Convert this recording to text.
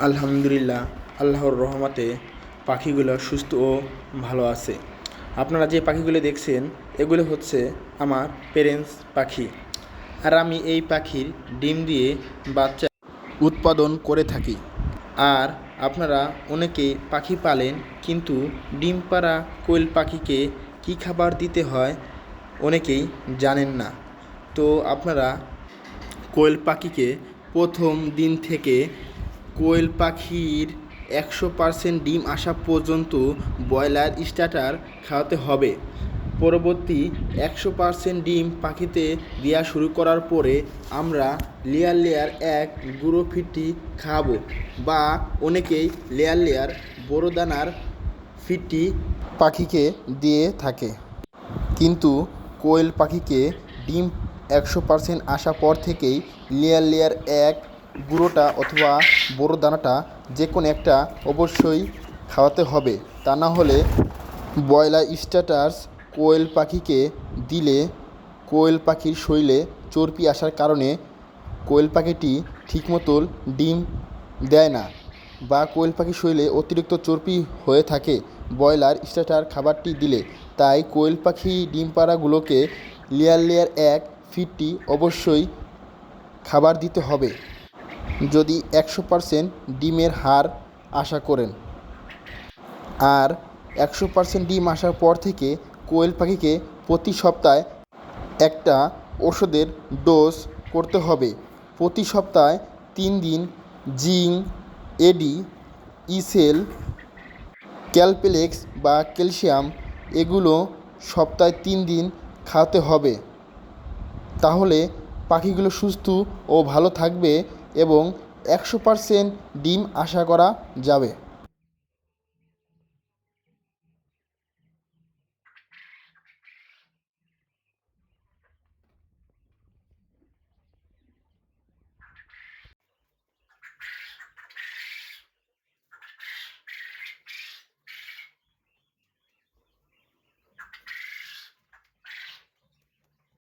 আলহামদুলিল্লাহ, আল্লাহর রহমতে পাখিগুলো সুস্থ ও ভালো আছে। আপনারা যে পাখিগুলো দেখছেন এগুলো হচ্ছে আমার প্যারেন্টস পাখি, আর আমি এই পাখির ডিম দিয়ে বাচ্চা উৎপাদন করে থাকি। আর আপনারা অনেকেই পাখি পালেন, কিন্তু ডিম পাড়া কোয়েল পাখিকে কী খাবার দিতে হয় অনেকেই জানেন না। তো আপনারা কোয়েল পাখিকে প্রথম দিন থেকে কোয়েল পাখির 100% ডিম আসা পর্যন্ত ব্রয়লার স্টার্টার খাওয়াতে হবে। পরবর্তী 100% ডিম পাখিতে দেওয়া শুরু করার পরে আমরা লেয়ার লেয়ার এক গুঁড়ো ফিডটি খাওয়াবো, বা অনেকেই লেয়ার লেয়ার বড় দানার ফিডটি পাখিকে দিয়ে থাকে। কিন্তু কোয়েল পাখিকে ডিম 100% আসার পর থেকেই লেয়ার লেয়ার এক গুঁড়োটা অথবা বড় দানাটা যে কোনো একটা অবশ্যই খাওয়াতে হবে। তা না হলে ব্রয়লার স্ট্যাটাস কোয়েল পাখিকে দিলে কোয়েল পাখির শরীরে চর্বি আসার কারণে কোয়েল পাখিটি ঠিকমতো ডিম দেয় না, বা কোয়েল পাখির শরীরে অতিরিক্ত চর্বি হয়ে থাকে ব্রয়লার স্টার্টার খাবারটি দিলে। তাই কোয়েল পাখি ডিম পাড়াগুলোকে লেয়ার লেয়ার এক ফিডটি অবশ্যই খাবার দিতে হবে যদি 100% ডিমের হার আশা করেন। আর 100% ডিম আসার পর থেকে কোয়েল পাখিকে প্রতি সপ্তাহে একটা ওষুধের ডোজ করতে হবে। প্রতি সপ্তাহে 3 দিন জিঙ্ক, এডি, ইসেল, ক্যালপ্লেক্স বা ক্যালসিয়াম এগুলো সপ্তাহে 3 দিন খাওয়াতে হবে। তাহলে পাখিগুলো সুস্থ ও ভালো থাকবে এবং 100% ডিম আশা করা যাবে।